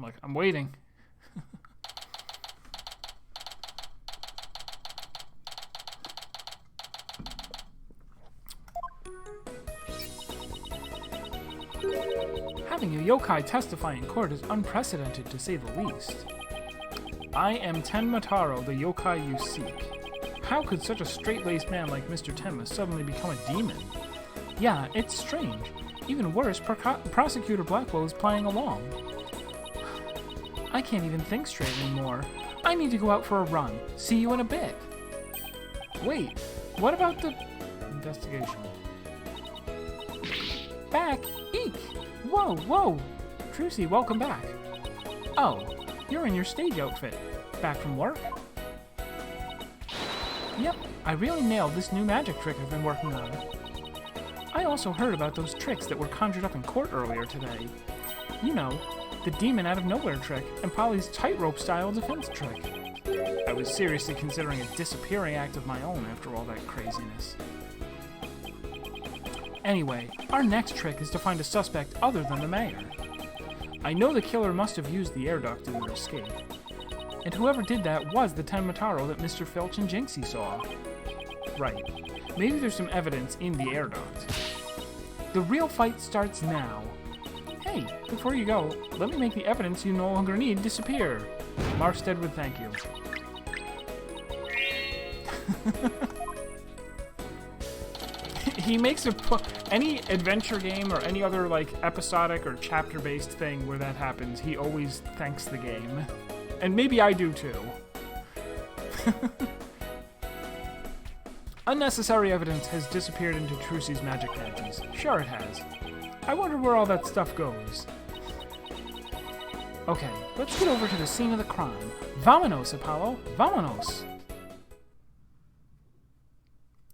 like, I'm waiting. Having a yokai testify in court is unprecedented, to say the least. I am Tenmataro, the yokai you seek. How could such a straight-laced man like Mr. Tenma suddenly become a demon? Yeah, it's strange. Even worse, Prosecutor Blackwell is playing along. I can't even think straight anymore. I need to go out for a run. See you in a bit. Wait, what about the investigation? Back? Eek! Whoa, whoa! Trucy, welcome back. Oh, you're in your stage outfit. Back from work? Yep, I really nailed this new magic trick I've been working on. I also heard about those tricks that were conjured up in court earlier today. You know, the demon out of nowhere trick and Polly's tightrope style defense trick. I was seriously considering a disappearing act of my own after all that craziness. Anyway, our next trick is to find a suspect other than the mayor. I know the killer must have used the air duct in their escape. And whoever did that was the Tenmataro that Mr. Filch and Jinxie saw. Right. Maybe there's some evidence in the air duct. The real fight starts now. Hey, before you go, let me make the evidence you no longer need disappear. Markstead would thank you. He makes any adventure game or any other like episodic or chapter-based thing where that happens, he always thanks the game. And maybe I do too. Unnecessary evidence has disappeared into Trucy's magic badges. Sure it has. I wonder where all that stuff goes. Okay, let's get over to the scene of the crime. Vamonos, Apollo! Vamonos!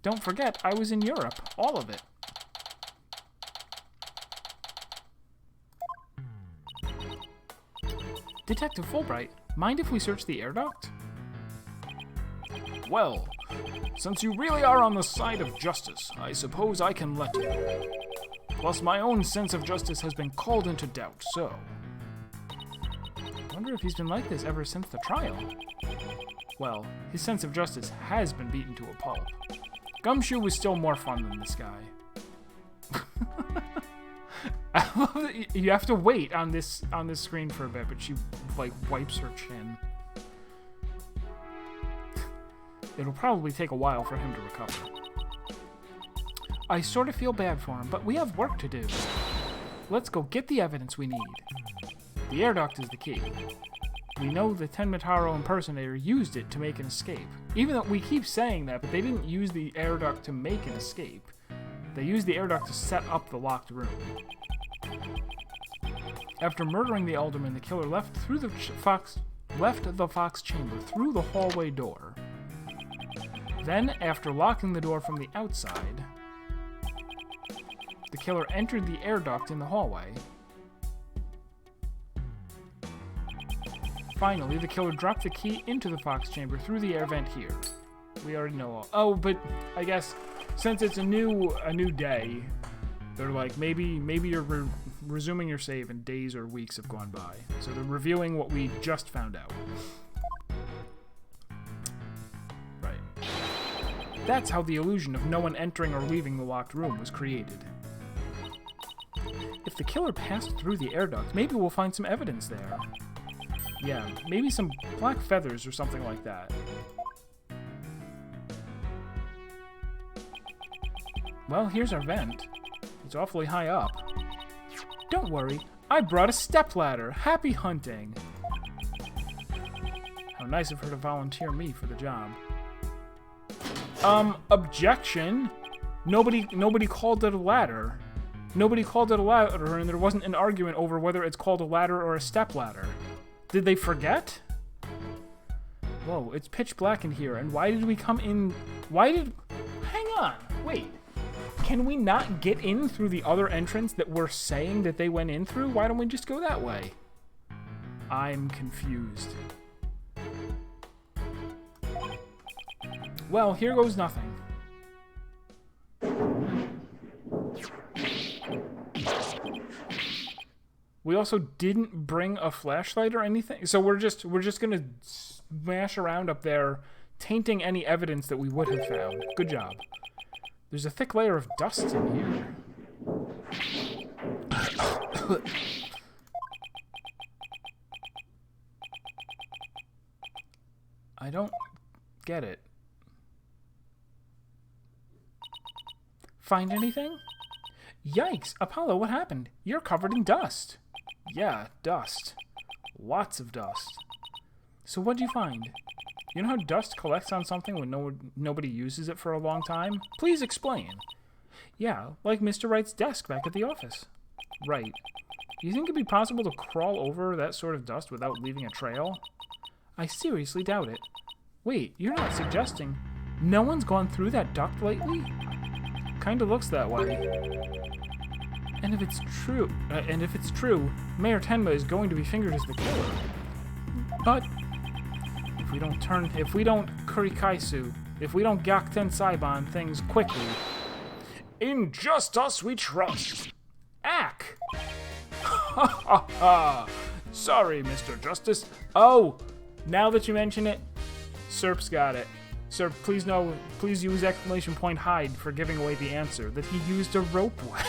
Don't forget, I was in Europe. All of it. Detective Fulbright, mind if we search the air duct? Well, since you really are on the side of justice, I suppose I can let you. Plus, my own sense of justice has been called into doubt, so... I wonder if he's been like this ever since the trial. Well, his sense of justice has been beaten to a pulp. Gumshoe was still more fun than this guy. I love that you have to wait on this screen for a bit, but she like wipes her chin. It'll probably take a while for him to recover. I sort of feel bad for him, but we have work to do. Let's go get the evidence we need. The air duct is the key. We know the Tenmataro impersonator used it to make an escape. Even though we keep saying that, but they didn't use the air duct to make an escape. They used the air duct to set up the locked room. After murdering the alderman, the killer left the fox chamber through the hallway door. Then, after locking the door from the outside, the killer entered the air duct in the hallway. Finally, the killer dropped the key into the fox chamber through the air vent here. We already know all. Oh, but I guess since it's a new day, they're like maybe you're resuming your save and days or weeks have gone by. So they're reviewing what we just found out. Right. That's how the illusion of no one entering or leaving the locked room was created. If the killer passed through the air duct, maybe we'll find some evidence there. Yeah, maybe some black feathers or something like that. Well, here's our vent. It's awfully high up. Don't worry, I brought a stepladder. Happy hunting. How nice of her to volunteer me for the job. Objection. Nobody called it a ladder. Nobody called it a ladder, and there wasn't an argument over whether it's called a ladder or a stepladder. Did they forget? Whoa, it's pitch black in here, and why did we come in? Hang on, wait. Can we not get in through the other entrance that we're saying that they went in through? Why don't we just go that way? I'm confused. Well, here goes nothing. We also didn't bring a flashlight or anything. So we're just gonna smash around up there, tainting any evidence that we would have found. Good job. There's a thick layer of dust in here. I don't get it. Find anything? Yikes! Apollo, what happened? You're covered in dust. Yeah, dust. Lots of dust. So what'd you find? You know how dust collects on something when nobody uses it for a long time? Please explain. Yeah, like Mr. Wright's desk back at the office. Right. Do you think it'd be possible to crawl over that sort of dust without leaving a trail? I seriously doubt it. Wait, you're not suggesting no one's gone through that duct lately? Kinda looks that way. And if it's true, Mayor Tenma is going to be fingered as the killer. But if we don't kurikaisu, if we don't Gakten Saiban things quickly, in just us we trust. Ack! Ha ha ha! Sorry, Mr. Justice. Oh, now that you mention it, Serp's got it. Sir, please use exclamation point hide for giving away the answer that he used a rope way.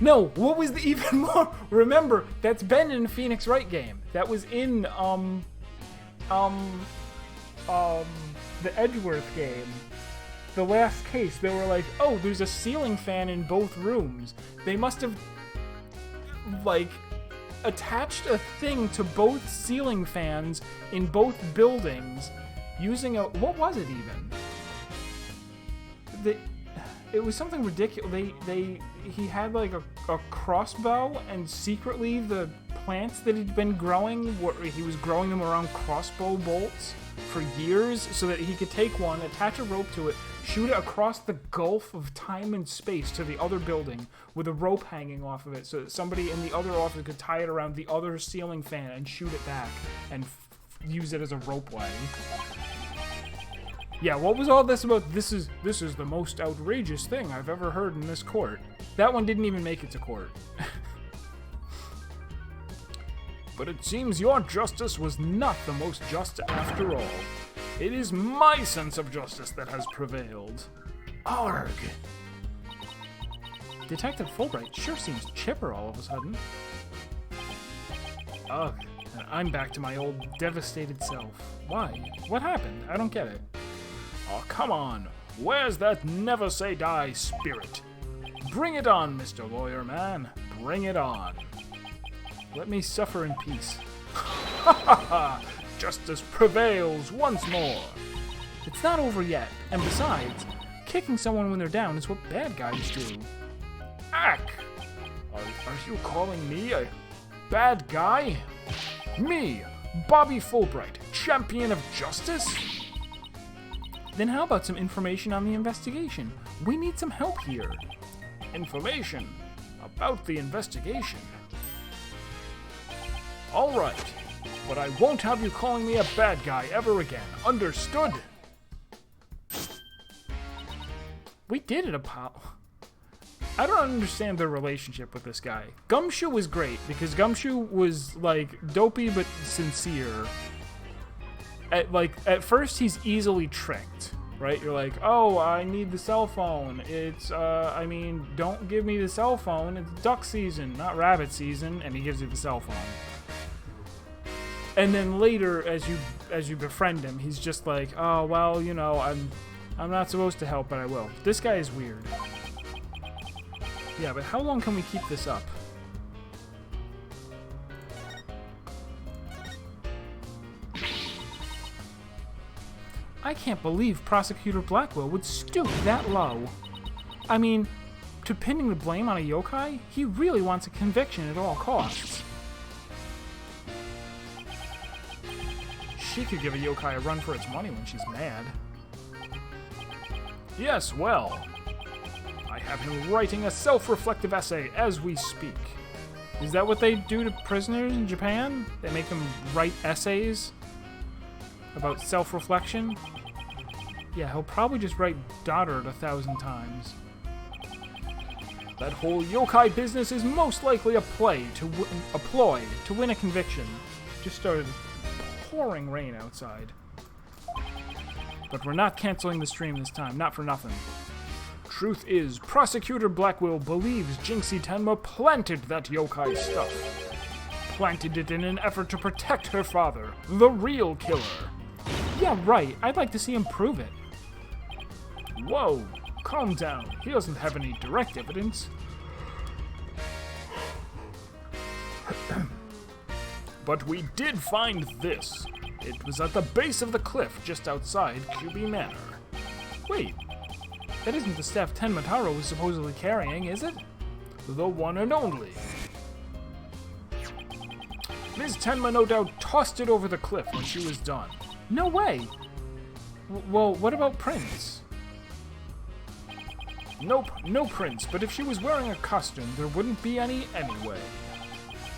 No, what was the even more? Remember, that's been in a Phoenix Wright game. That was in the Edgeworth game. The last case, they were like, oh, there's a ceiling fan in both rooms. They must have, like, attached a thing to both ceiling fans in both buildings using a... What was it even? It was something ridiculous. He had like a crossbow, and secretly the plants that he'd been growing, he was growing them around crossbow bolts for years so that he could take one, attach a rope to it, shoot it across the gulf of time and space to the other building with a rope hanging off of it so that somebody in the other office could tie it around the other ceiling fan and shoot it back and use it as a rope way. Yeah, what was all this about? This is the most outrageous thing I've ever heard in this court. That one didn't even make it to court. But it seems your justice was not the most just after all. It is my sense of justice that has prevailed. Arg! Detective Fulbright sure seems chipper all of a sudden. Ugh, and I'm back to my old devastated self. Why? What happened? I don't get it. Oh, come on. Where's that never say die spirit? Bring it on, Mr. Lawyer Man. Bring it on. Let me suffer in peace. Ha ha ha! Justice prevails once more. It's not over yet, and besides, kicking someone when they're down is what bad guys do. Ack! Are you calling me a bad guy? Me, Bobby Fulbright, champion of justice? Then how about some information on the investigation? We need some help here. Information about the investigation? All right, but I won't have you calling me a bad guy ever again. Understood? We did it, Apollo. I don't understand their relationship with this guy. Gumshoe was great because Gumshoe was like dopey but sincere. At first he's easily tricked, right? You're like, oh, I need the cell phone. It's don't give me the cell phone. It's duck season, not rabbit season, and he gives you the cell phone. And then later, as you befriend him, he's just like, oh well, I'm not supposed to help, but I will. This guy is weird. Yeah, but how long can we keep this up? I can't believe Prosecutor Blackwell would stoop that low. I mean, to pinning the blame on a yokai, he really wants a conviction at all costs. She could give a yokai a run for its money when she's mad. Yes, well, I have him writing a self-reflective essay as we speak. Is that what they do to prisoners in Japan? They make them write essays about self-reflection? Yeah, he'll probably just write Dotard 1,000 times. That whole yokai business is most likely a ploy to win a conviction. Just started pouring rain outside. But we're not canceling the stream this time, not for nothing. Truth is, Prosecutor Blackwell believes Jinxie Tenma planted that yokai stuff. Planted it in an effort to protect her father, the real killer. Yeah, right. I'd like to see him prove it. Whoa, calm down. He doesn't have any direct evidence. But we did find this. It was at the base of the cliff just outside QB Manor. Wait, that isn't the staff Tenmataro was supposedly carrying, is it? The one and only. Ms. Tenma no doubt tossed it over the cliff when she was done. No way! Well, what about Prince? Nope, no Prince, but if she was wearing a costume, there wouldn't be any anyway.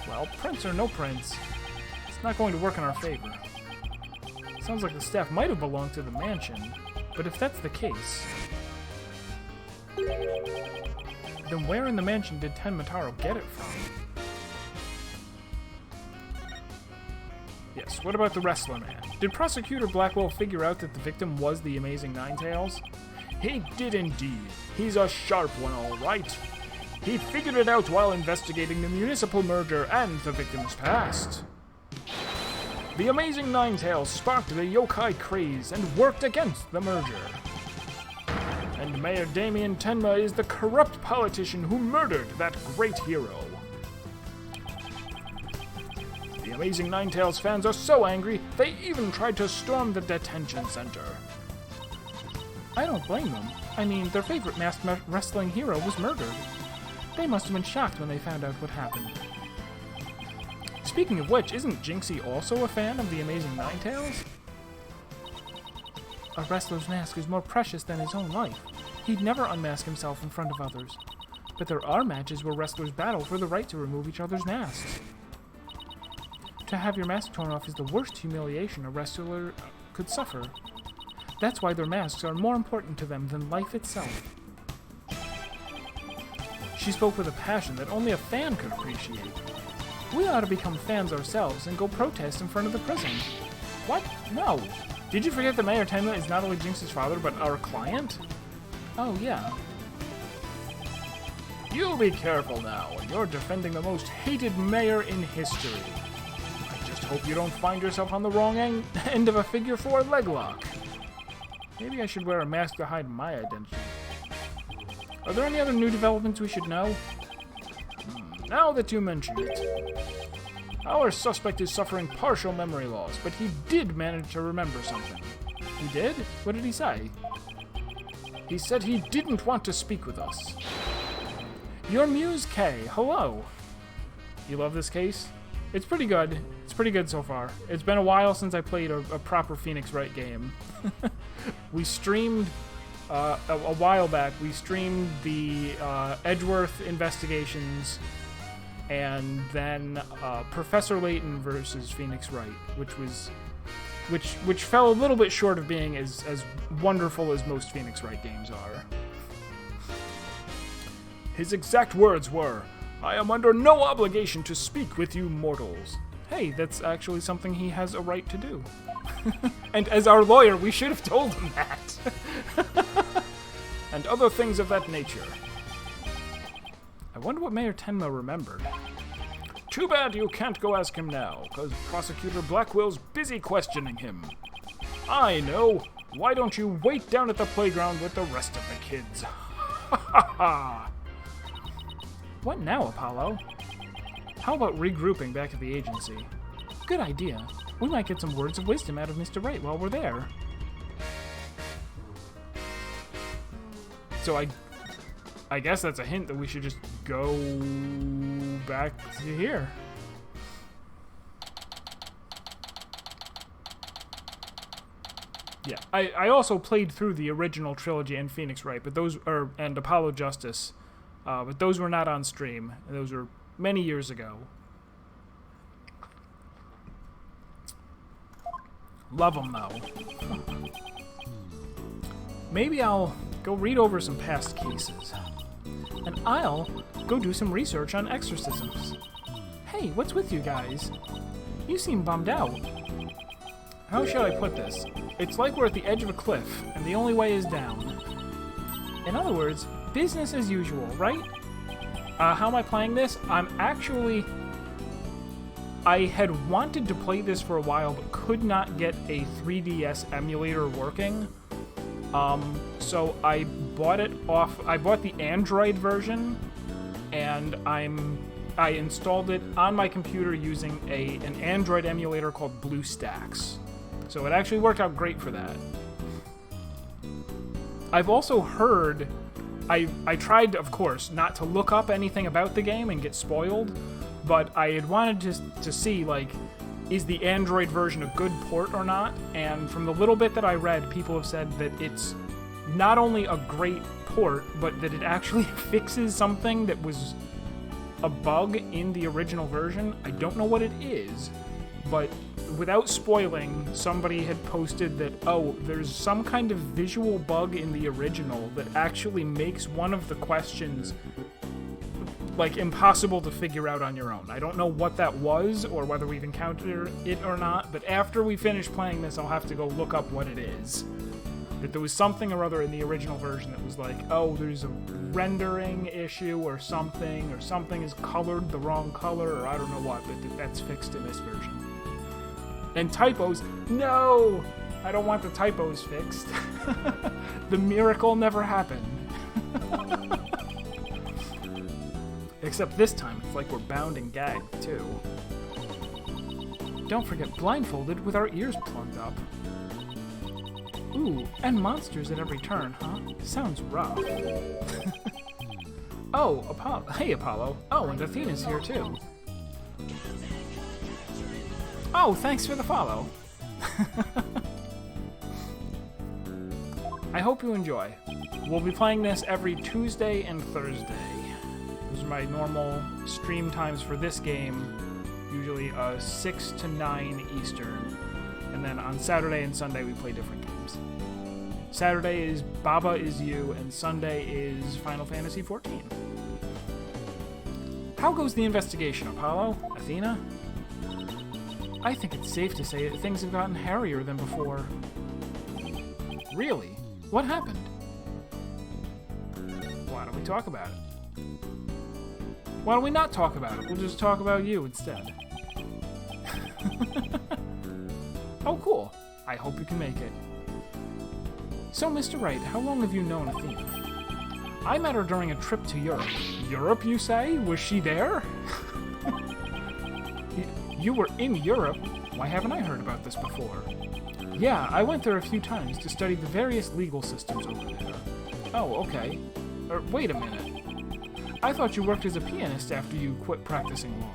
Well, Prince or no Prince, it's not going to work in our favor. Sounds like the staff might have belonged to the mansion, but if that's the case, then where in the mansion did Tenmataro get it from? Yes, what about the wrestler man? Did Prosecutor Blackwell figure out that the victim was the Amazing Ninetales? He did indeed. He's a sharp one, all right. He figured it out while investigating the municipal murder and the victim's past. The Amazing Ninetales sparked the yokai craze and worked against the merger. And Mayor Damien Tenma is the corrupt politician who murdered that great hero. The Amazing Ninetales fans are so angry, they even tried to storm the detention center. I don't blame them. I mean, their favorite masked wrestling hero was murdered. They must have been shocked when they found out what happened. Speaking of which, isn't Jinxie also a fan of the Amazing Ninetales? A wrestler's mask is more precious than his own life. He'd never unmask himself in front of others. But there are matches where wrestlers battle for the right to remove each other's masks. To have your mask torn off is the worst humiliation a wrestler could suffer. That's why their masks are more important to them than life itself. She spoke with a passion that only a fan could appreciate. We ought to become fans ourselves and go protest in front of the prison. What? No. Did you forget that Mayor Tenma is not only Jinx's father, but our client? Oh, yeah. You be careful now. You're defending the most hated mayor in history. I just hope you don't find yourself on the wrong end of a figure 4 leg lock. Maybe I should wear a mask to hide my identity. Are there any other new developments we should know? Now that you mention it. Our suspect is suffering partial memory loss, but he did manage to remember something. He did? What did he say? He said he didn't want to speak with us. Your Muse K, hello. You love this case? It's pretty good. It's pretty good so far. It's been a while since I played a proper Phoenix Wright game. We streamed, a while back, we streamed the Edgeworth investigations and then Professor Layton versus Phoenix Wright, which fell a little bit short of being as wonderful as most Phoenix Wright games are. His exact words were, "I am under no obligation to speak with you mortals." Hey, that's actually something he has a right to do. And as our lawyer, we should have told him that. And other things of that nature. I wonder what Mayor Tenma remembered. Too bad you can't go ask him now, because Prosecutor Blackwell's busy questioning him. I know. Why don't you wait down at the playground with the rest of the kids? Ha ha ha! What now, Apollo? How about regrouping back at the agency? Good idea. We might get some words of wisdom out of Mr. Wright while we're there. So I guess that's a hint that we should just go back to here. Yeah, I also played through the original trilogy and Phoenix Wright, but those are and Apollo Justice, but those were not on stream. Those were many years ago. Love them though. maybe I'll go read over some past cases. And I'll go do some research on exorcisms. Hey, what's with you guys? You seem bummed out. How should I put this? It's like we're at the edge of a cliff, and the only way is down. In other words, business as usual, right? How am I playing this? I had wanted to play this for a while, but could not get a 3DS emulator working. So I bought the Android version, and I installed it on my computer using an Android emulator called BlueStacks. So it actually worked out great for that. I've also heard, I tried, of course, not to look up anything about the game and get spoiled, but I had wanted to see, like, is the Android version a good port or not? And from the little bit that I read, people have said that it's not only a great port, but that it actually fixes something that was a bug in the original version. I don't know what it is, but without spoiling, somebody had posted that, oh, there's some kind of visual bug in the original that actually makes one of the questions, like, impossible to figure out on your own. I don't know what that was or whether we've encountered it or not, but after we finish playing this, I'll have to go look up what it is. That there was something or other in the original version that was like, oh, there's a rendering issue or something is colored the wrong color, or I don't know what, but that's fixed in this version. And typos, no! I don't want the typos fixed. The miracle never happened. Except this time, it's like we're bound and gagged, too. Don't forget blindfolded with our ears plugged up. Ooh, and monsters at every turn, huh? Sounds rough. Oh, Apollo. Hey, Apollo. Oh, and Athena's here, too. Oh, thanks for the follow. I hope you enjoy. We'll be playing this every Tuesday and Thursday. Those are my normal stream times for this game, usually 6 to 9 Eastern. And then on Saturday and Sunday we play different games. Saturday is Baba Is You, and Sunday is Final Fantasy XIV. How goes the investigation, Apollo? Athena? I think it's safe to say that things have gotten hairier than before. Really? What happened? Why don't we talk about it? Why don't we not talk about it? We'll just talk about you instead. Oh, cool. I hope you can make it. So, Mr. Wright, how long have you known Athena? I met her during a trip to Europe. Europe, you say? Was she there? You were in Europe? Why haven't I heard about this before? Yeah, I went there a few times to study the various legal systems over there. Oh, okay. Wait a minute. I thought you worked as a pianist after you quit practicing law.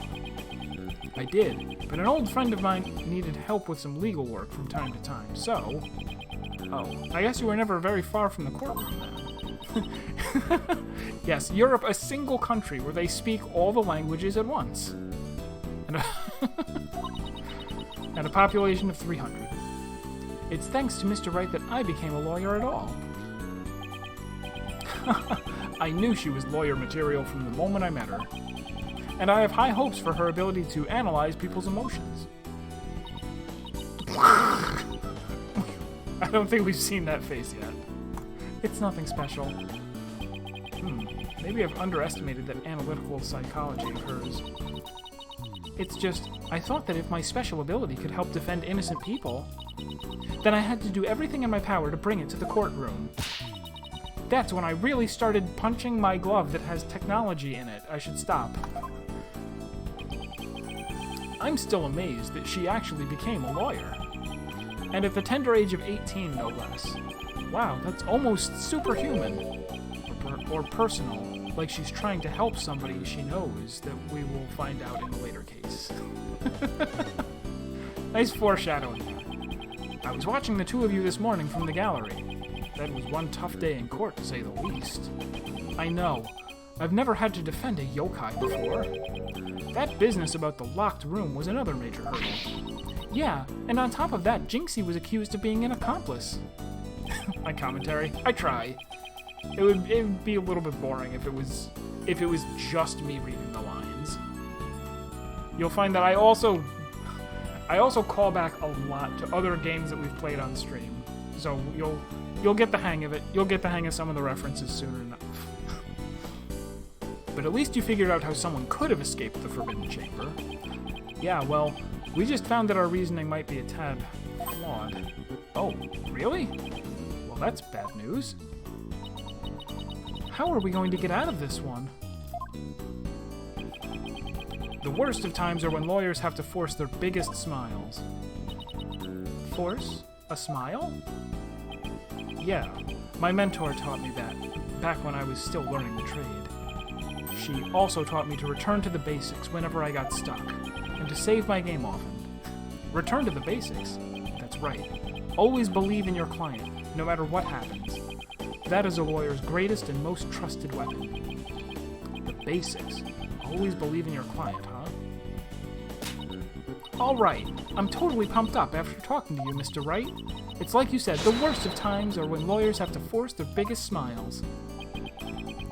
I did, but an old friend of mine needed help with some legal work from time to time, so... Oh, I guess you were never very far from the courtroom then. Yes, Europe, a single country where they speak all the languages at once. And a population of 300. It's thanks to Mr. Wright that I became a lawyer at all. I knew she was lawyer material from the moment I met her. And I have high hopes for her ability to analyze people's emotions. I don't think we've seen that face yet. It's nothing special. Maybe I've underestimated that analytical psychology of hers. It's just, I thought that if my special ability could help defend innocent people, then I had to do everything in my power to bring it to the courtroom. That's when I really started punching my glove that has technology in it. I should stop. I'm still amazed that she actually became a lawyer. And at the tender age of 18, no less. Wow, that's almost superhuman. Or personal. Like she's trying to help somebody she knows that we will find out in a later case. Nice foreshadowing. I was watching the two of you this morning from the gallery. That was one tough day in court, to say the least. I know. I've never had to defend a yokai before. That business about the locked room was another major hurdle. Yeah, and on top of that, Jinxie was accused of being an accomplice. my commentary. I try. It would be a little bit boring if it was just me reading the lines. You'll find that I also call back a lot to other games that we've played on stream. So you'll get the hang of it. You'll get the hang of some of the references sooner enough. But at least you figured out how someone could have escaped the Forbidden Chamber. Yeah, well, we just found that our reasoning might be a tad flawed. Oh, really? Well, that's bad news. How are we going to get out of this one? The worst of times are when lawyers have to force their biggest smiles. Force a smile? Yeah, my mentor taught me that, back when I was still learning the trade. She also taught me to return to the basics whenever I got stuck, and to save my game often. Return to the basics? That's right. Always believe in your client, no matter what happens. That is a lawyer's greatest and most trusted weapon. The basics. Always believe in your client, huh? Alright, I'm totally pumped up after talking to you, Mr. Wright. It's like you said, the worst of times are when lawyers have to force their biggest smiles.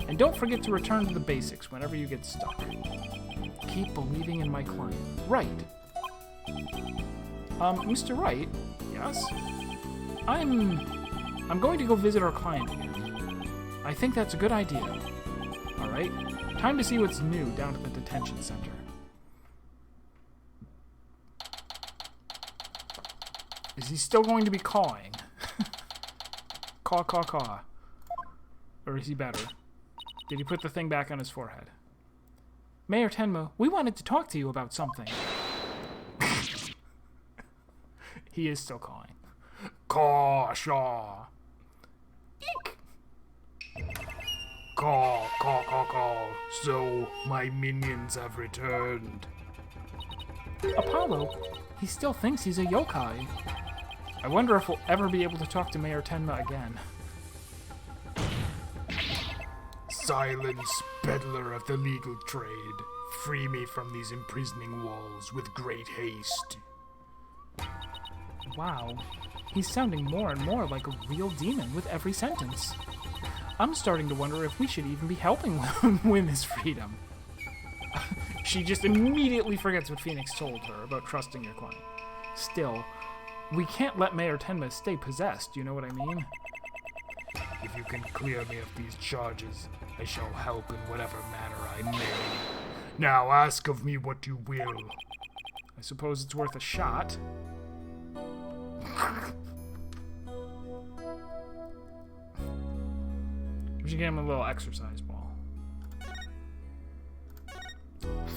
And don't forget to return to the basics whenever you get stuck. Keep believing in my client. Right. Mr. Wright? Yes? I'm going to go visit our client again. I think that's a good idea. Alright, time to see what's new down at the detention center. Is he still going to be cawing? Caw, caw, caw. Or is he better? Did he put the thing back on his forehead? Mayor Tenma, we wanted to talk to you about something. He is still cawing. Caw, shaw. Eek. Caw, caw, caw, caw. So, my minions have returned. Apollo, he still thinks he's a yokai. I wonder if we'll ever be able to talk to Mayor Tenma again. Silence, peddler of the legal trade. Free me from these imprisoning walls with great haste. Wow, he's sounding more and more like a real demon with every sentence. I'm starting to wonder if we should even be helping him win his freedom. She just immediately forgets what Phoenix told her about trusting your client. Still, we can't let Mayor Tenma stay possessed, you know what I mean? If you can clear me of these charges, I shall help in whatever manner I may. Now ask of me what you will. I suppose it's worth a shot. We should get him a little exercise ball.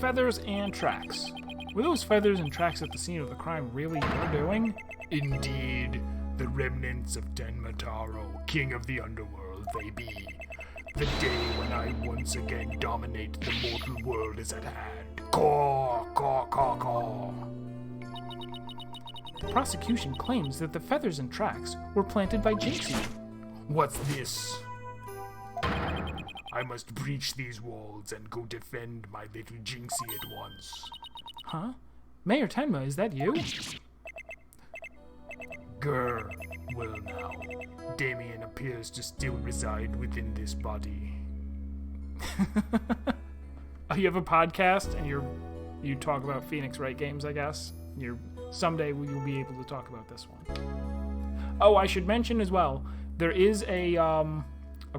Feathers and tracks. Were those feathers and tracks at the scene of the crime really your doing? Indeed, the remnants of Tenmataro, king of the underworld, they be. The day when I once again dominate the mortal world is at hand. Caw, caw, caw, caw. The prosecution claims that the feathers and tracks were planted by Jinxie. What's this? I must breach these walls and go defend my little Jinxie at once. Huh? Mayor Tenma, is that you? Grr. Well now, Damien appears to still reside within this body. Oh, you have a podcast and you talk about Phoenix Wright games, I guess? Someday you'll be able to talk about this one. Oh, I should mention as well, there is a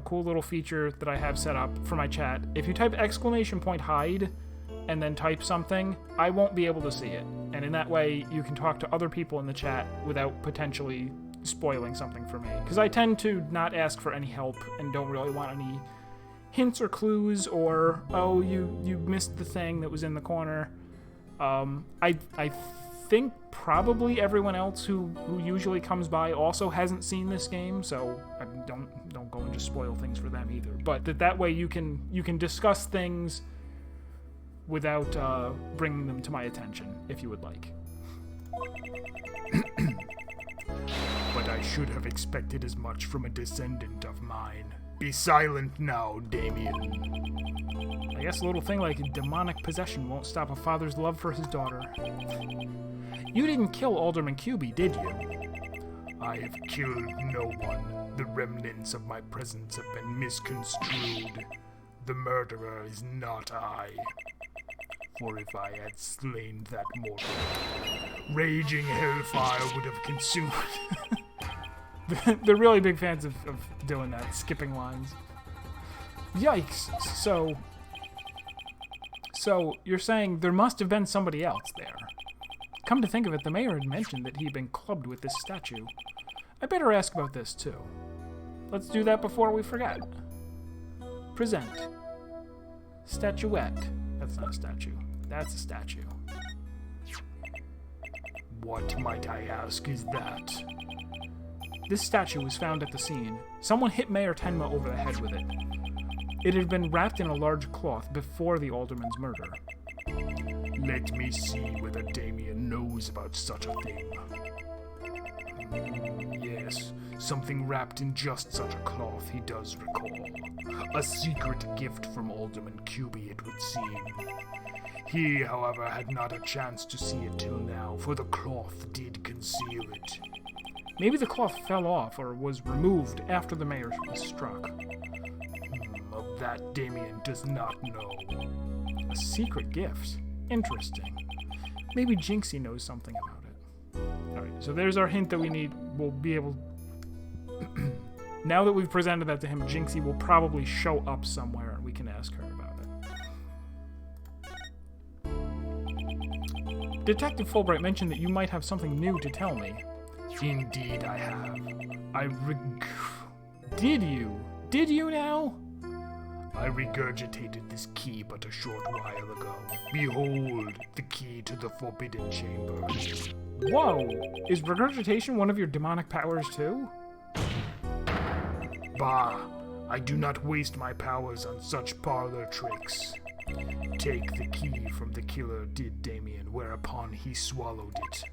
cool little feature that I have set up for my chat. If you type !hide and then type something, I won't be able to see it. And in that way, you can talk to other people in the chat without potentially spoiling something for me. Because I tend to not ask for any help and don't really want any hints or clues or, oh, you missed the thing that was in the corner. I think probably everyone else who usually comes by also hasn't seen this game, so I don't go and just spoil things for them either. But that way you can discuss things without bringing them to my attention, if you would like. But I should have expected as much from a descendant of mine. Be silent now, Damien. I guess a little thing like demonic possession won't stop a father's love for his daughter. You didn't kill Alderman Cuby, did you? I have killed no one. The remnants of my presence have been misconstrued. The murderer is not I. For if I had slain that mortal, raging hellfire would have consumed... They're really big fans of doing that, skipping lines. Yikes. So, you're saying there must have been somebody else there. Come to think of it, the mayor had mentioned that he'd been clubbed with this statue. I better ask about this, too. Let's do that before we forget. Present. Statuette. That's not a statue. That's a statue. What, might I ask, is that? This statue was found at the scene. Someone hit Mayor Tenma over the head with it. It had been wrapped in a large cloth before the alderman's murder. Let me see whether Damien knows about such a thing. Yes, something wrapped in just such a cloth he does recall. A secret gift from Alderman Cuby, it would seem. He, however, had not a chance to see it till now, for the cloth did conceal it. Maybe the cloth fell off or was removed after the mayor was struck. Of that Damien does not know. A secret gift? Interesting. Maybe Jinxie knows something about it. Alright, so there's our hint that we need. We'll be able... Now that we've presented that to him, Jinxie will probably show up somewhere and we can ask her about it. Detective Fulbright mentioned that you might have something new to tell me. Indeed I have. Did you? Did you now? I regurgitated this key but a short while ago. Behold, the key to the Forbidden Chamber. Whoa! Is regurgitation one of your demonic powers too? Bah! I do not waste my powers on such parlor tricks. Take the key from the killer, did Damien, whereupon he swallowed it.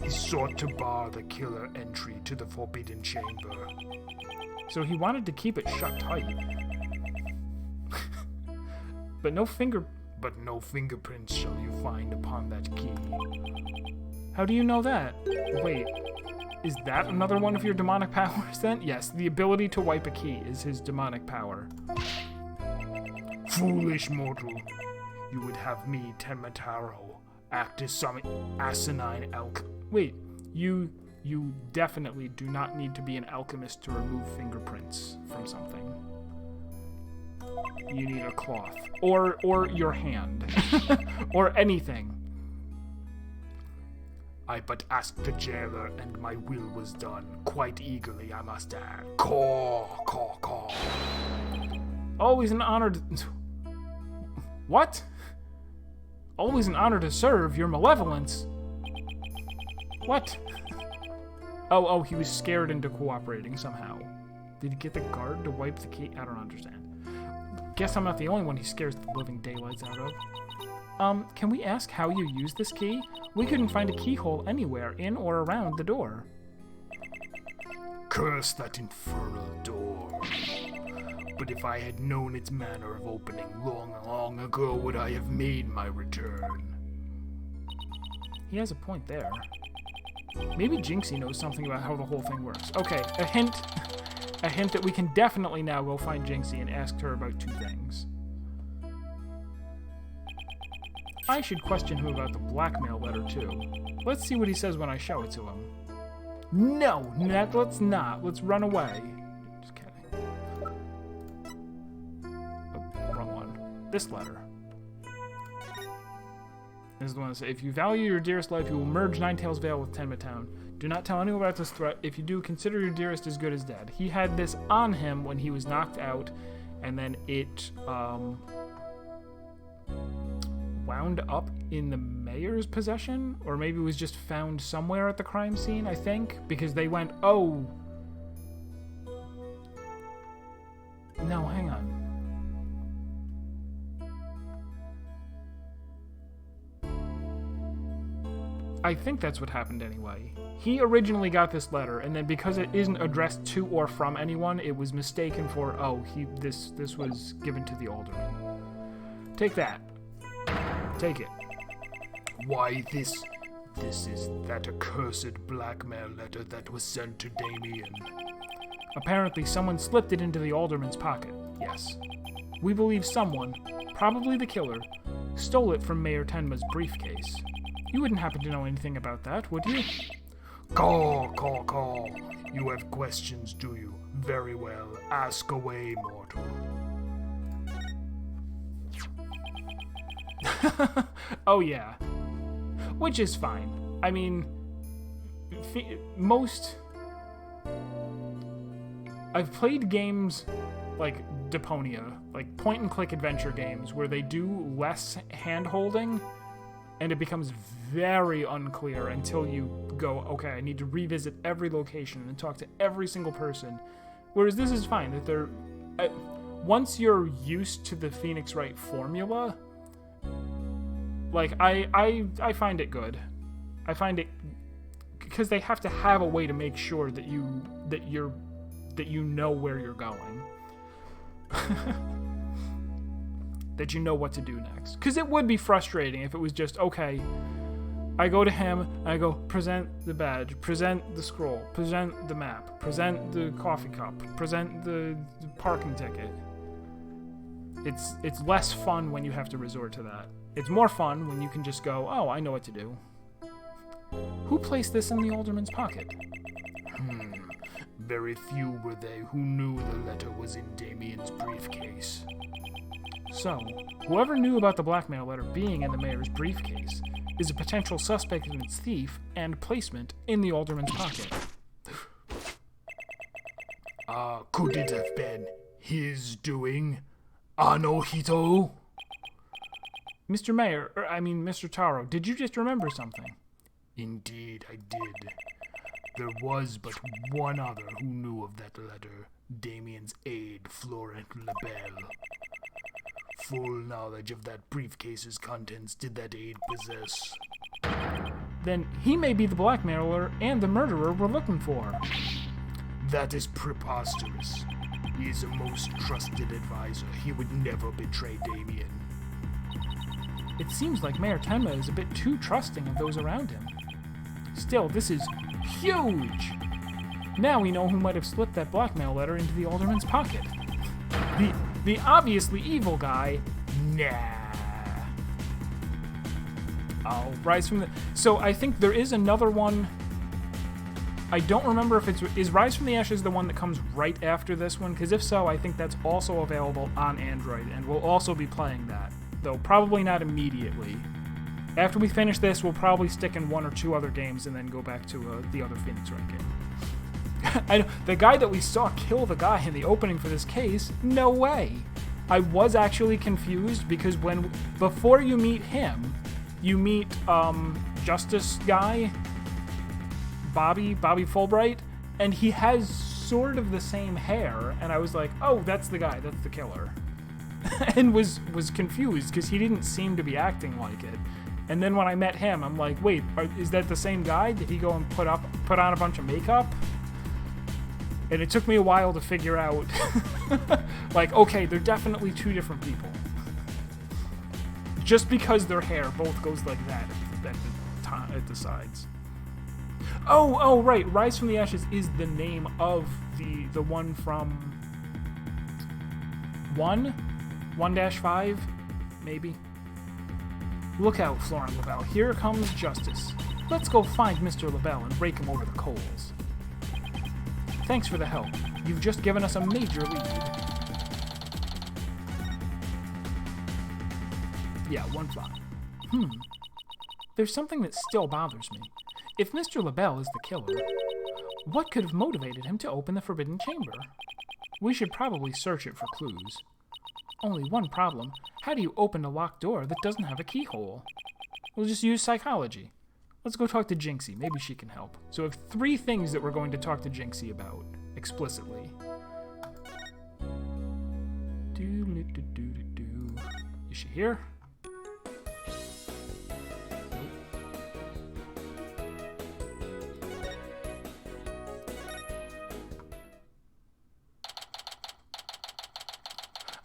He sought to bar the killer entry to the Forbidden Chamber. So he wanted to keep it shut tight. But no fingerprints shall you find upon that key. How do you know that? Wait, is that another one of your demonic powers then? Yes, the ability to wipe a key is his demonic power. Foolish mortal, you would have me, Tenmataro, act as some asinine Wait, you definitely do not need to be an alchemist to remove fingerprints from something. You need a cloth. Or your hand. Or anything. I but asked the jailer, and my will was done. Quite eagerly, I must add. Caw, caw, caw. Always an honor to... What? Always an honor to serve your malevolence. What? Oh, he was scared into cooperating somehow. Did he get the guard to wipe the key? I don't understand. Guess I'm not the only one he scares the living daylights out of. Can we ask how you use this key? We couldn't find a keyhole anywhere in or around the door. Curse that infernal door. But if I had known its manner of opening long ago, would I have made my return. He has a point there. Maybe Jinxie knows something about how the whole thing works. Okay, a hint that we can definitely now go find Jinxie and ask her about two things. I should question him about the blackmail letter too. Let's see what he says when I show it to him. No, let's not. Let's run away. Just kidding. Oh, wrong one. This letter. This is the one that says, if you value your dearest life, you will merge Ninetails Vale with Tenma Town. Do not tell anyone about this threat. If you do, consider your dearest as good as dead. He had this on him when he was knocked out, and then it wound up in the mayor's possession? Or maybe it was just found somewhere at the crime scene, I think? Because they went, oh. No, hang on. I think that's what happened anyway. He originally got this letter, and then because it isn't addressed to or from anyone, it was mistaken for, oh, this was given to the alderman. Take that. Take it. Why, this This is that accursed blackmail letter that was sent to Damien. Apparently, someone slipped it into the alderman's pocket. Yes. We believe someone, probably the killer, stole it from Mayor Tenma's briefcase. You wouldn't happen to know anything about that, would you? Call. You have questions, do you? Very well. Ask away, mortal. Oh, yeah. Which is fine. I mean, I've played games like Deponia, like point-and-click adventure games, where they do less hand-holding, and it becomes very unclear until you go, okay, I need to revisit every location and talk to every single person. Whereas this is fine, that they're... once you're used to the Phoenix Wright formula, like, I find it good. I find it... because they have to have a way to make sure that you know where you're going. That you know what to do next. Because it would be frustrating if it was just, okay, I go to him, and I go, present the badge, present the scroll, present the map, present the coffee cup, present the parking ticket. It's less fun when you have to resort to that. It's more fun when you can just go, oh, I know what to do. Who placed this in the alderman's pocket? Very few were they who knew the letter was in Damien's briefcase. So, whoever knew about the blackmail letter being in the mayor's briefcase is a potential suspect in its thief and placement in the alderman's pocket. Could it have been his doing? Anohito? Mr. Taro, did you just remember something? Indeed, I did. There was but one other who knew of that letter, Damien's aide, Florent Lebel. Full knowledge of that briefcase's contents did that aide possess. Then he may be the blackmailer and the murderer we're looking for. That is preposterous. He is a most trusted advisor. He would never betray Damien. It seems like Mayor Tenma is a bit too trusting of those around him. Still, this is huge! Now we know who might have slipped that blackmail letter into the alderman's pocket. The obviously evil guy? Nah. Oh, Rise from the... So I think there is another one. I don't remember if is Rise from the Ashes the one that comes right after this one? Because if so, I think that's also available on Android, and we'll also be playing that. Though probably not immediately. After we finish this, we'll probably stick in one or two other games and then go back to the other Phoenix Wright game. The guy that we saw kill the guy in the opening for this case, no way. I was actually confused because before you meet him, you meet Justice guy, Bobby Fulbright, and he has sort of the same hair, and I was like, oh, that's the guy, that's the killer. And was confused because he didn't seem to be acting like it. And then when I met him, I'm like, wait, is that the same guy? Did he go and put on a bunch of makeup? And it took me a while to figure out, like, okay, they're definitely two different people. Just because their hair both goes like that at the sides. Oh, right, Rise from the Ashes is the name of the one from 1-5, maybe. Look out, Florent Lebel. Here comes Justice. Let's go find Mr. Lebel and rake him over the coals. Thanks for the help. You've just given us a major lead. Yeah, 1-5. There's something that still bothers me. If Mr. Lebel is the killer, what could have motivated him to open the Forbidden Chamber? We should probably search it for clues. Only one problem. How do you open a locked door that doesn't have a keyhole? We'll just use psychology. Let's go talk to Jinxie. Maybe she can help. So we have 3 things that we're going to talk to Jinxie about, explicitly. Is she here?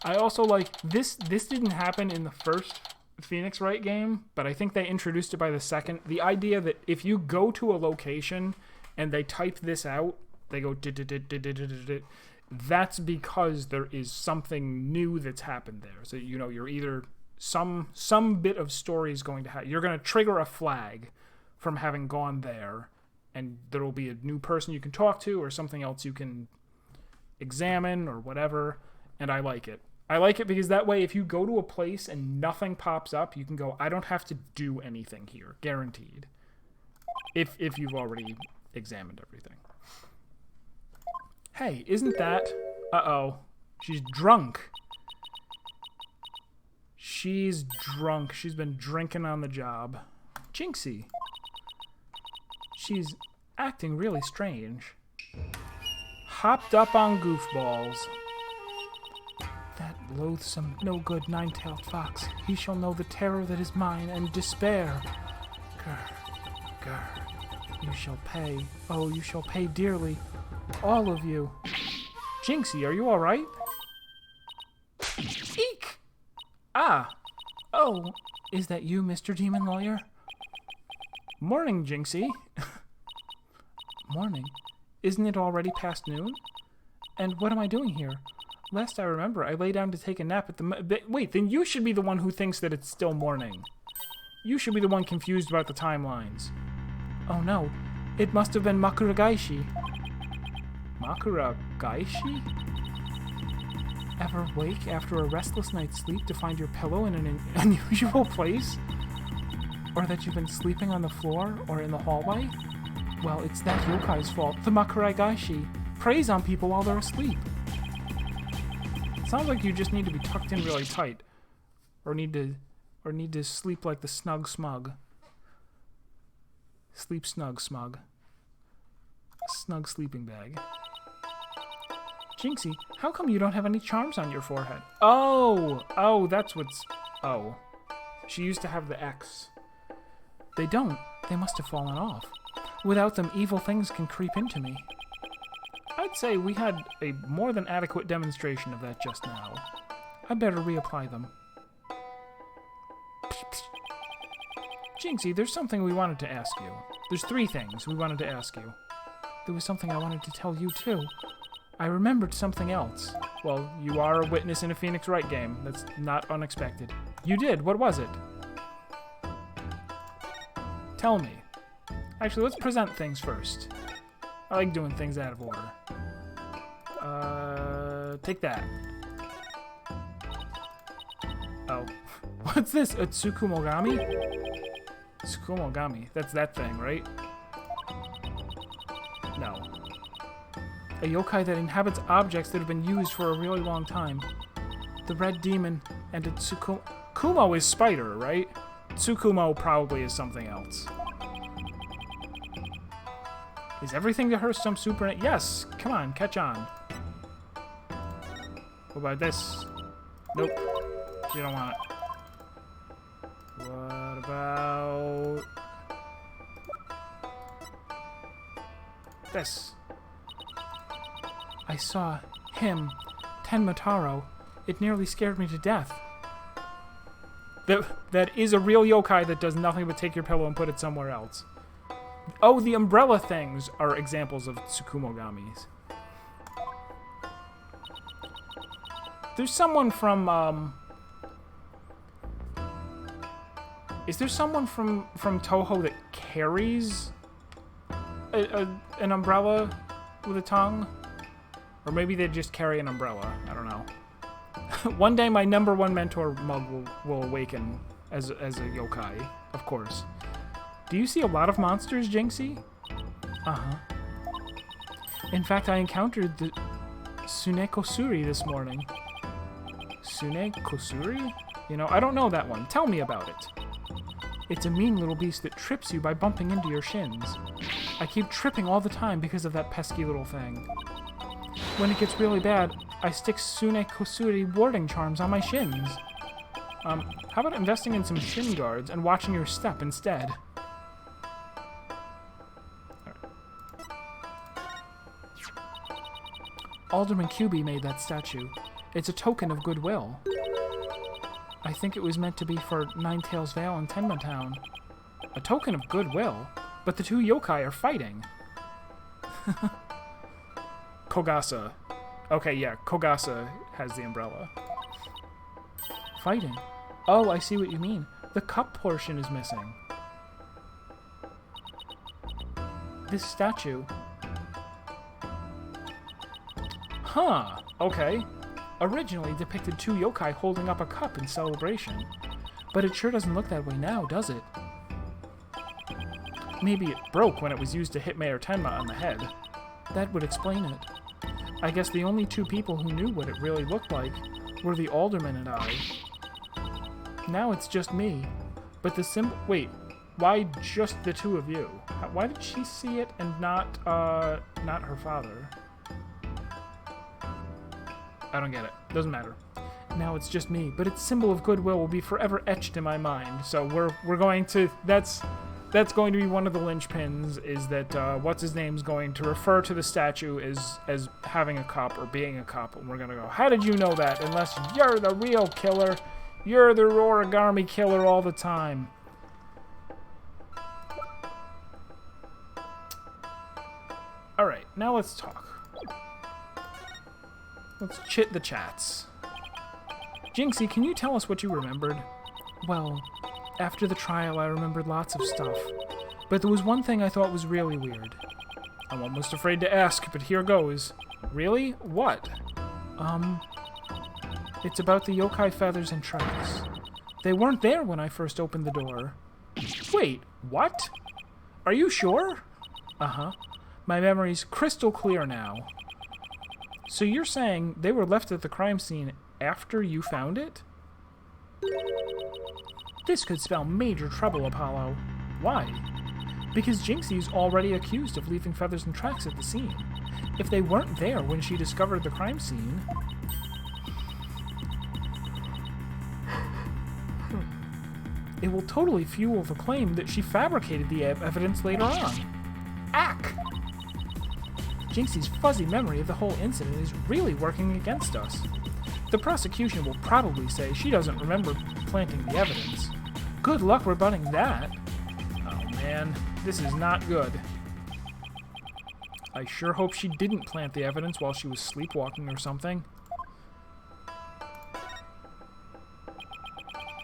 I also like this didn't happen in the first Phoenix Wright game, but I think they introduced it by the second. The idea that if you go to a location and they type this out, they go that's because there is something new that's happened there. So, you know, you're either some bit of story is going to happen. You're going to trigger a flag from having gone there, and there will be a new person you can talk to or something else you can examine or whatever, and I like it. I like it because that way if you go to a place and nothing pops up, you can go, I don't have to do anything here, guaranteed. If you've already examined everything. Hey, isn't that... Uh-oh. She's drunk. She's drunk. She's been drinking on the job. Jinxie. She's acting really strange. Hopped up on goofballs. That loathsome, no-good nine-tailed fox. He shall know the terror that is mine and despair. Grr, grr. You shall pay. Oh, you shall pay dearly. All of you. Jinxie, are you all right? Eek! Ah. Oh, is that you, Mr. Demon Lawyer? Morning, Jinxie. Morning? Isn't it already past noon? And what am I doing here? Last I remember, I lay down to take a nap at the... Wait, then you should be the one who thinks that it's still morning. You should be the one confused about the timelines. Oh no, it must have been Makuragaishi. Makuragaishi? Ever wake after a restless night's sleep to find your pillow in an unusual place? Or that you've been sleeping on the floor or in the hallway? Well, it's that yokai's fault. The Makuragaishi preys on people while they're asleep. Sounds like you just need to be tucked in really tight, or need to sleep like the snug smug. Sleep snug smug. Snug sleeping bag. Jinxie, how come you don't have any charms on your forehead? Oh, that's what's... Oh. She used to have the X. They don't. They must have fallen off. Without them, evil things can creep into me. I'd say we had a more than adequate demonstration of that just now. I better reapply them. Jinxie, there's something we wanted to ask you. There's 3 things we wanted to ask you. There was something I wanted to tell you, too. I remembered something else. Well, you are a witness in a Phoenix Wright game. That's not unexpected. You did. What was it? Tell me. Actually, let's present things first. I like doing things out of order. Take that. Oh. What's this? A Tsukumogami? Tsukumogami. That's that thing, right? No. A yokai that inhabits objects that have been used for a really long time. The red demon and a Tsukumo... Kumo is spider, right? Tsukumo probably is something else. Is everything to her some super... Yes! Come on, catch on. What about this? Nope. You don't want it. What about... this? I saw him, Tenmataro. It nearly scared me to death. That is a real yokai that does nothing but take your pillow and put it somewhere else. Oh, the umbrella things are examples of Tsukumogamis. There's someone from, is there someone from Toho that carries an umbrella with a tongue? Or maybe they just carry an umbrella. I don't know. One day my #1 mentor mug will awaken as a yokai, of course. Do you see a lot of monsters, Jinxie? Uh-huh. In fact, I encountered the Sunekosuri this morning. Sunekosuri? You know, I don't know that one. Tell me about it. It's a mean little beast that trips you by bumping into your shins. I keep tripping all the time because of that pesky little thing. When it gets really bad, I stick Sunekosuri warding charms on my shins. How about investing in some shin guards and watching your step instead? Alderman QB made that statue. It's a token of goodwill. I think it was meant to be for Ninetales Vale and Tenma Town. A token of goodwill, but the two yokai are fighting. Kogasa. Okay, yeah, Kogasa has the umbrella. Fighting? Oh, I see what you mean. The cup portion is missing. This statue. Huh, okay. Originally depicted two yokai holding up a cup in celebration. But it sure doesn't look that way now, does it? Maybe it broke when it was used to hit Mayor Tenma on the head. That would explain it. I guess the only two people who knew what it really looked like were the alderman and I. Now it's just me. But the symbol... Wait, why just the two of you? Why did she see it and not her father? I don't get it. Doesn't matter. Now it's just me, but its symbol of goodwill will be forever etched in my mind. So we're going to... That's going to be one of the linchpins, is that what's-his-name's going to refer to the statue as having a cup or being a cup, and we're going to go, how did you know that? Unless you're the real killer. You're the origami killer all the time. Alright, now let's talk. Let's chit the chats. Jinxie, can you tell us what you remembered? Well, after the trial I remembered lots of stuff, but there was one thing I thought was really weird. I'm almost afraid to ask, but here goes. Really? What? It's about the yokai feathers and tracks. They weren't there when I first opened the door. Wait, what? Are you sure? Uh-huh. My memory's crystal clear now. So you're saying they were left at the crime scene after you found it? This could spell major trouble, Apollo. Why? Because Jinxie's already accused of leaving feathers and tracks at the scene. If they weren't there when she discovered the crime scene... it will totally fuel the claim that she fabricated the evidence later on. Ack! Jinxie's fuzzy memory of the whole incident is really working against us. The prosecution will probably say she doesn't remember planting the evidence. Good luck rebutting that. Oh man, this is not good. I sure hope she didn't plant the evidence while she was sleepwalking or something.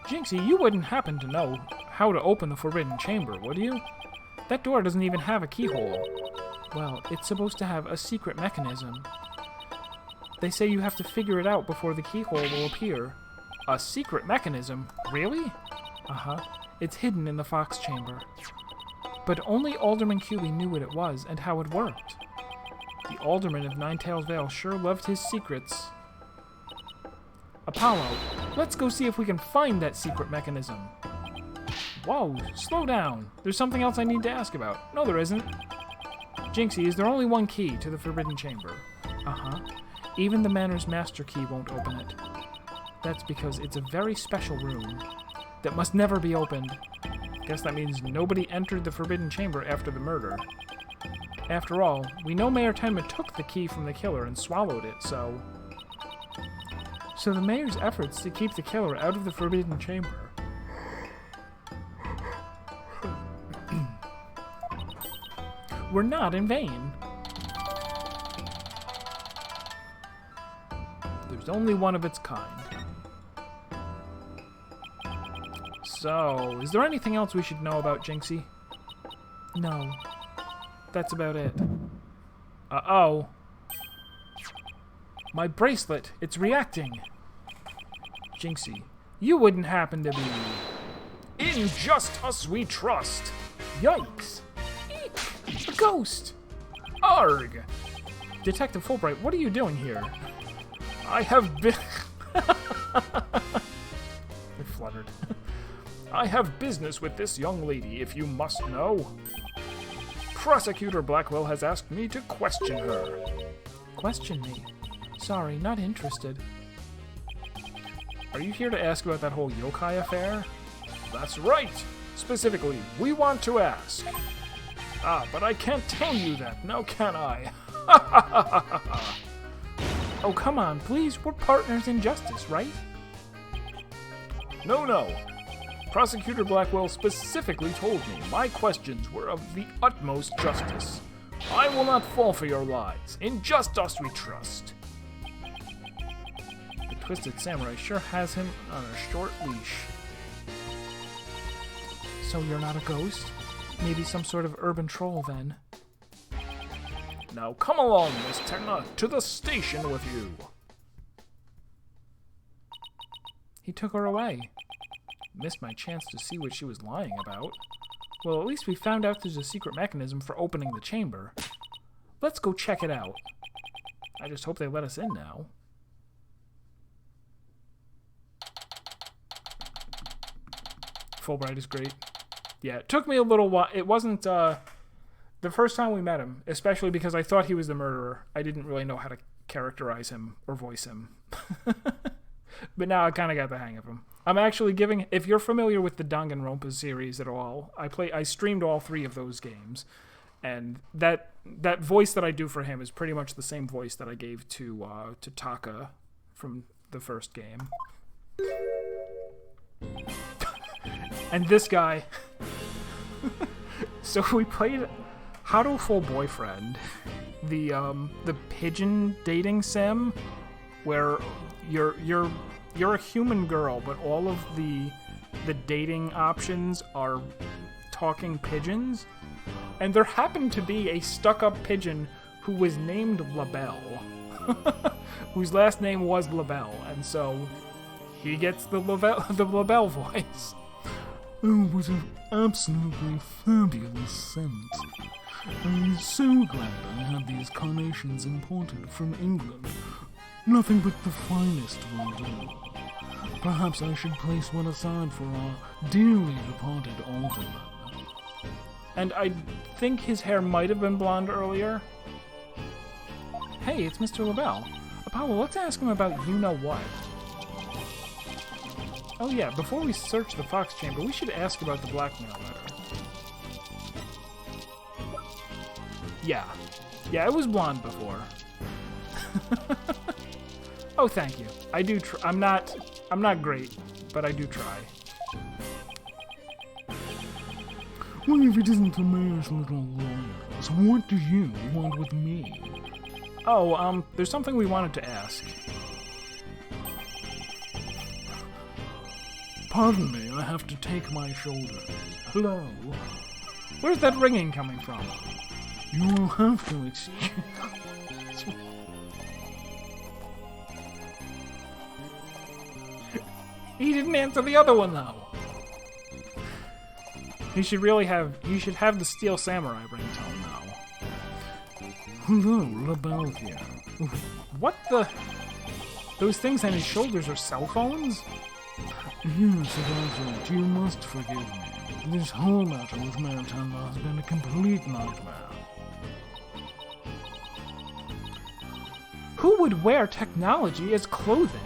Jinxie, you wouldn't happen to know how to open the Forbidden Chamber, would you? That door doesn't even have a keyhole. Well, it's supposed to have a secret mechanism. They say you have to figure it out before the keyhole will appear. A secret mechanism? Really? Uh-huh. It's hidden in the Fox Chamber. But only Alderman Cuby knew what it was and how it worked. The Alderman of Ninetales Vale sure loved his secrets. Apollo, let's go see if we can find that secret mechanism. Whoa, slow down. There's something else I need to ask about. No, there isn't. Jinxie, is there only one key to the Forbidden Chamber? Uh-huh. Even the Manor's Master Key won't open it. That's because it's a very special room that must never be opened. Guess that means nobody entered the Forbidden Chamber after the murder. After all, we know Mayor Tenma took the key from the killer and swallowed it, so... So the mayor's efforts to keep the killer out of the Forbidden Chamber were not in vain. There's only one of its kind. So, is there anything else we should know about Jinxie? No. That's about it. Uh-oh. My bracelet, it's reacting. Jinxie, you wouldn't happen to be... In just us we trust. Yikes. Eek! A ghost! Arg! Detective Fulbright, what are you doing here? I have been... I fluttered. I have business with this young lady, if you must know. Prosecutor Blackwell has asked me to question her. Question me? Sorry, not interested. Are you here to ask about that whole yokai affair? That's right! Specifically, we want to ask. Ah, but I can't tell you that, now can I? Oh, come on, please, we're partners in justice, right? No. Prosecutor Blackwell specifically told me my questions were of the utmost justice. I will not fall for your lies. In just us we trust. The Twisted Samurai sure has him on a short leash. So you're not a ghost? Maybe some sort of urban troll then. Now come along, Miss Tenna, to the station with you. He took her away. Missed my chance to see what she was lying about. Well, at least we found out there's a secret mechanism for opening the chamber. Let's go check it out. I just hope they let us in now. Fulbright is great. Yeah, it took me a little while. It wasn't the first time we met him, especially because I thought he was the murderer. I didn't really know how to characterize him or voice him. But now I kind of got the hang of him. I'm actually giving, if you're familiar with the Danganronpa series at all, I streamed all 3 of those games, and that voice that I do for him is pretty much the same voice that I gave to Taka from the first game. And this guy. So we played Hatoful Boyfriend, the pigeon dating sim, where you're a human girl, but all of the dating options are talking pigeons. And there happened to be a stuck-up pigeon who was named LaBelle, whose last name was LaBelle, and so he gets the LaBelle voice. Oh, what an absolutely fabulous scent. I'm so glad I had these carnations imported from England. Nothing but the finest will do. Perhaps I should place one aside for our dearly departed alderman. And I think his hair might have been blonde earlier. Hey, it's Mr. LaBelle. Apollo, let's ask him about you-know-what. Oh yeah, before we search the Fox Chamber, we should ask about the blackmail letter. Yeah, it was blonde before. Oh, thank you. I do. I'm not great, but I do try. Well, if it isn't the mayor's little lawyers, what do you want with me? Oh, there's something we wanted to ask. Pardon me, I have to take my shoulders. Hello? Where's that ringing coming from? You will have to excuse... He didn't answer the other one, though. You should have the Steel Samurai ringtone now. Hello, LaBelle here. What the? Those things on his shoulders are cell phones? Yes, Adolfo, you must forgive me. This whole matter with Maritana has been a complete nightmare. Who would wear technology as clothing?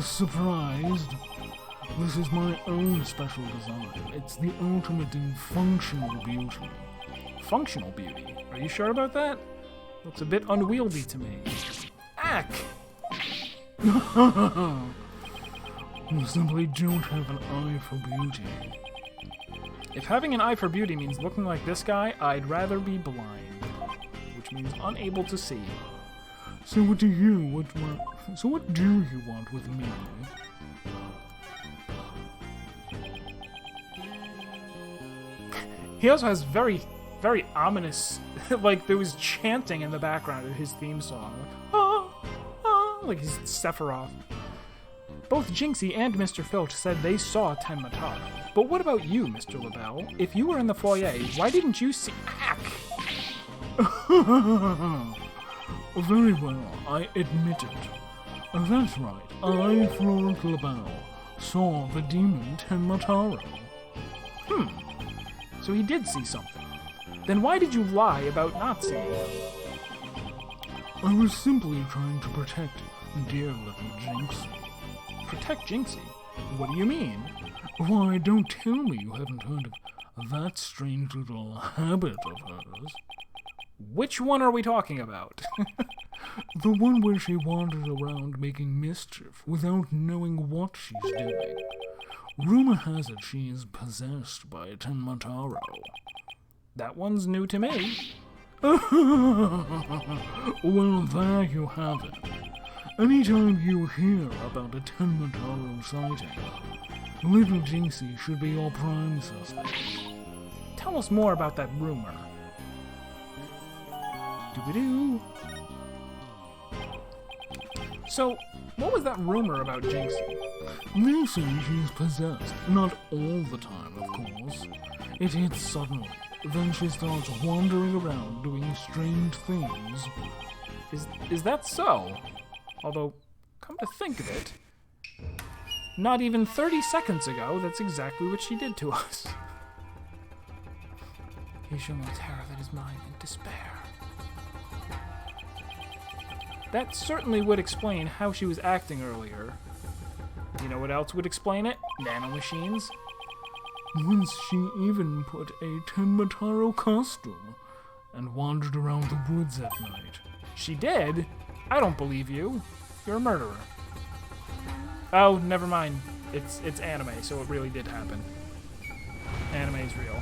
Surprised? This is my own special design. It's the ultimate in functional beauty. Functional beauty? Are you sure about that? Looks a bit unwieldy to me. Ack! You simply don't have an eye for beauty. If having an eye for beauty means looking like this guy, I'd rather be blind. Which means unable to see. So what do you want with me? He also has very, very ominous, like there was chanting in the background of his theme song. Like he's Sephiroth. Both Jinxie and Mr. Filch said they saw Tenmataro. But what about you, Mr. LaBelle? If you were in the foyer, why didn't you see... Ack! Very well, I admit it. That's right, I, Florent LaBelle, saw the demon Tenmataro. So he did see something. Then why did you lie about not seeing it? I was simply trying to protect dear little Jinxie. Protect Jinxie? What do you mean? Why, don't tell me you haven't heard of that strange little habit of hers. Which one are we talking about? The one where she wanders around making mischief without knowing what she's doing. Rumor has it she is possessed by Tenmataro. That one's new to me. Well, there you have it. Anytime you hear about a Tenmataro sighting, little Jinxie should be your prime suspect. Tell us more about that rumor. Doo-ba-doo. So, what was that rumor about Jinxie? They say she's possessed, not all the time, of course. It hits suddenly, then she starts wandering around doing strange things. Is that so? Although, come to think of it, not even 30 seconds ago, that's exactly what she did to us. He shall not terror that is mine in despair. That certainly would explain how she was acting earlier. You know what else would explain it? Nanomachines. Once she even put a Tenmataro costume and wandered around the woods at night. She did? I don't believe you. You're a murderer. Oh, never mind. It's anime, so it really did happen. Anime's real.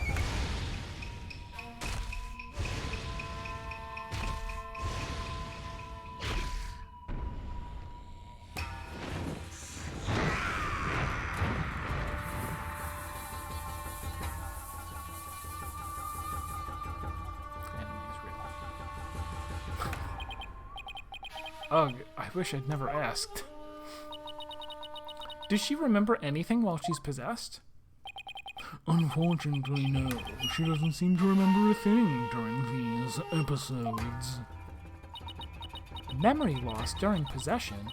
Ugh, I wish I'd never asked. Does she remember anything while she's possessed? Unfortunately, no. She doesn't seem to remember a thing during these episodes. Memory loss during possession?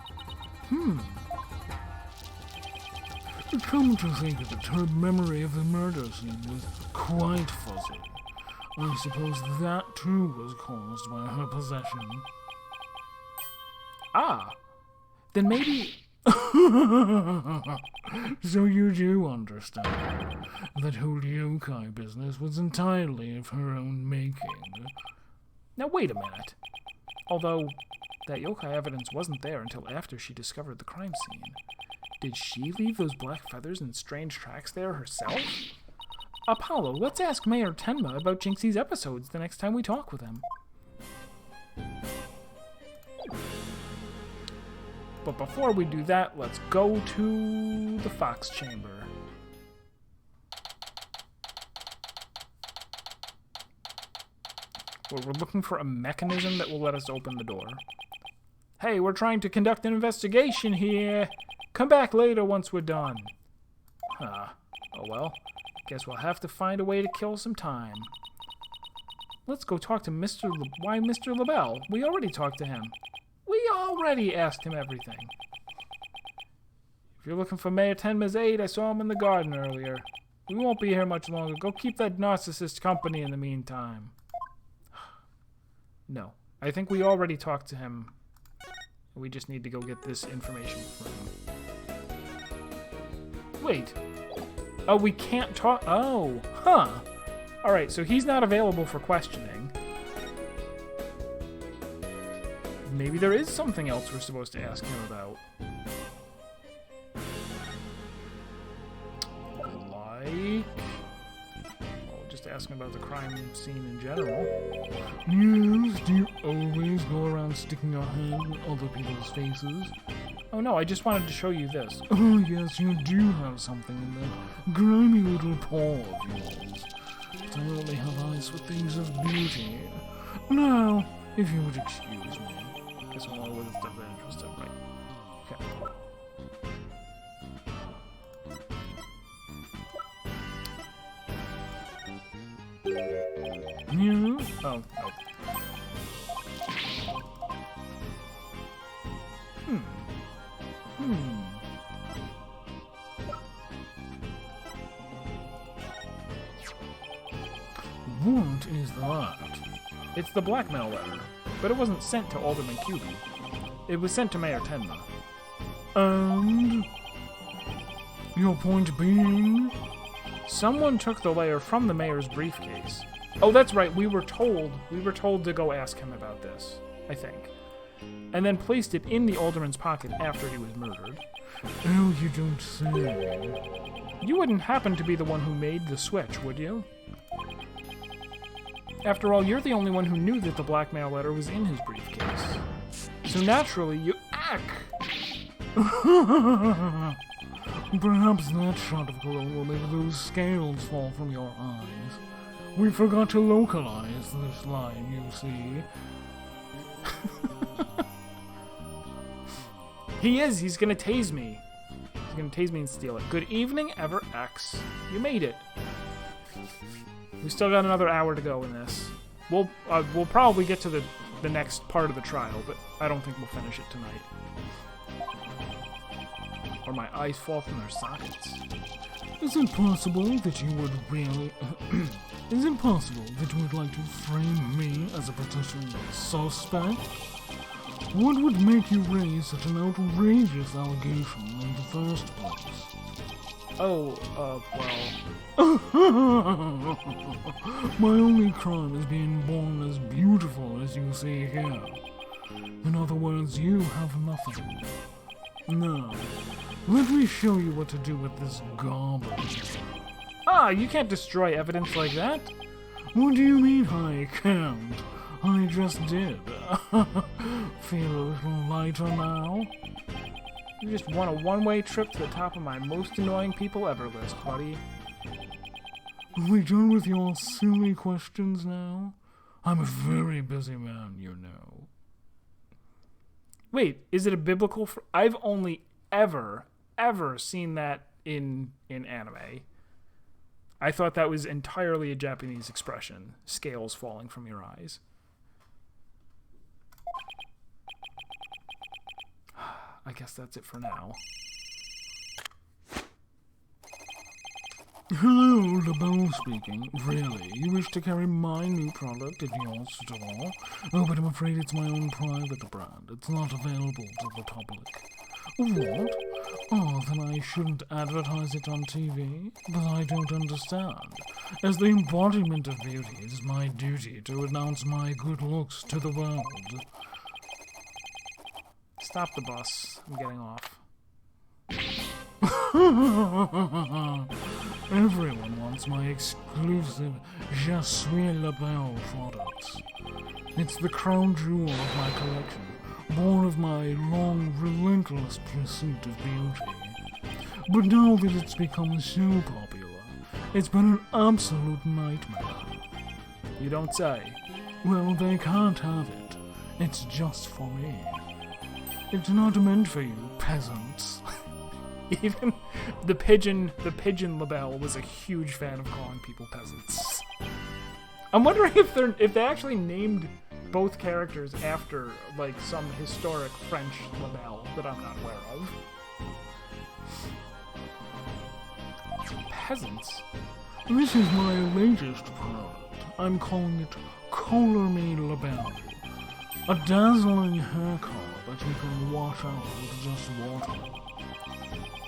Come to think of it, her memory of the murder scene was quite fuzzy. I suppose that too was caused by her possession. Ah, then maybe... So you do understand that whole yokai business was entirely of her own making. Now wait a minute. Although, that yokai evidence wasn't there until after she discovered the crime scene. Did she leave those black feathers and strange tracks there herself? Apollo, let's ask Mayor Tenma about Jinxie's episodes the next time we talk with him. But before we do that, let's go to the Fox Chamber. Where we're looking for a mechanism that will let us open the door. Hey, we're trying to conduct an investigation here. Come back later once we're done. Huh. Oh well. Guess we'll have to find a way to kill some time. Let's go talk to Why Mr. LaBelle? We already talked to him. We already asked him everything. If you're looking for Mayor Tenma's aid, I saw him in the garden earlier. We won't be here much longer. Go keep that narcissist company in the meantime. No. I think we already talked to him. We just need to go get this information from him. Wait. Oh, we can't talk. Oh, huh. Alright, so he's not available for questioning. Maybe there is something else we're supposed to ask him about. Like... Well, just ask him about the crime scene in general. Yes, do you always go around sticking your head in other people's faces? Oh no, I just wanted to show you this. Oh yes, you do have something in that grimy little paw of yours. But I only have eyes for things of beauty. Now, if you would excuse me. Guess I'm all with the stuff that interests him, right? Okay. Yeah? Oh, no. What is that? It's the blackmail letter, but it wasn't sent to Alderman Cuby. It was sent to Mayor Tenma. And your point being? Someone took the letter from the mayor's briefcase, Oh, that's right. We were told to go ask him about this, I think. And then placed it in the alderman's pocket after he was murdered. Oh, you don't say. You wouldn't happen to be the one who made the switch, would you? After all, you're the only one who knew that the blackmail letter was in his briefcase. So naturally, you... Ack! Perhaps that shot of cologne will make those scales fall from your eyes. We forgot to localize this line, you see. He is! He's gonna tase me. He's gonna tase me and steal it. Good evening, Ever X. You made it. We still got another hour to go in this. We'll probably get to the next part of the trial, but I don't think we'll finish it tonight. Or my eyes fall from their sockets. Is it possible that you would really... Is it possible that you would like to frame me as a potential suspect? What would make you raise such an outrageous allegation in the first place? Oh, well... My only crime is being born as beautiful as you see here. In other words, you have nothing. Now, let me show you what to do with this garbage. Ah, you can't destroy evidence like that. What do you mean I can't? I just did. Feel a little lighter now? You just won a one-way trip to the top of my most annoying people ever list, buddy. Are we done with your silly questions now? I'm a very busy man, you know. Wait, is it a biblical... I've only ever seen that in anime. I thought that was entirely a Japanese expression. Scales falling from your eyes. I guess that's it for now. Hello, LaBelle speaking. Really? You wish to carry my new product in your store? Oh, but I'm afraid it's my own private brand. It's not available to the public. What? Oh, then I shouldn't advertise it on TV? But I don't understand. As the embodiment of beauty, it is my duty to announce my good looks to the world. Stop the bus. I'm getting off. Everyone wants my exclusive Je suis LaBelle products. It's the crown jewel of my collection, born of my long, relentless pursuit of beauty. But now that it's become so popular, it's been an absolute nightmare. You don't say. Well, they can't have it. It's just for me. It's not meant for you, peasants. Even the pigeon LaBelle was a huge fan of calling people peasants. I'm wondering if they actually named both characters after like some historic French LaBelle that I'm not aware of. Peasants? This is my latest product. I'm calling it Color Me LaBelle. A dazzling hair color that you can wash out with just water.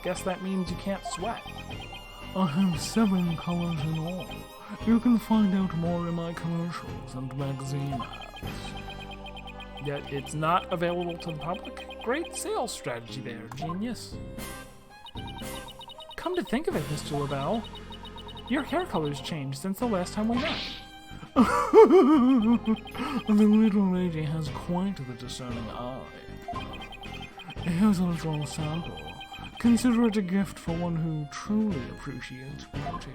Guess that means you can't sweat. I have 7 colors in all. You can find out more in my commercials and magazine ads. Yet it's not available to the public? Great sales strategy there, genius. Come to think of it, Mr. LaBelle, your hair color's changed since the last time we met. The little lady has quite the discerning eye. Here's a little sample. Consider it a gift for one who truly appreciates beauty.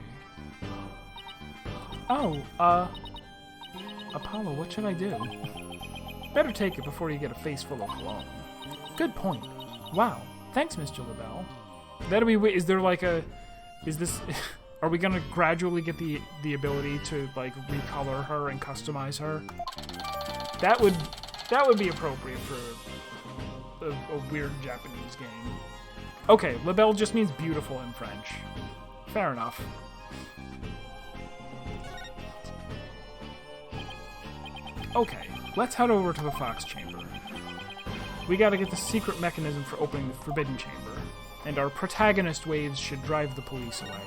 Oh, Apollo, what should I do? Better take it before you get a face full of cologne. Good point. Wow. Thanks, Mr. LaBelle. That'll be... Is there like a... Is this... Are we gonna gradually get the ability to, like, recolor her and customize her? That would be appropriate for a weird Japanese game. Okay, LaBelle just means beautiful in French. Fair enough. Okay, let's head over to the Fox Chamber. We gotta get the secret mechanism for opening the Forbidden Chamber, and our protagonist waves should drive the police away.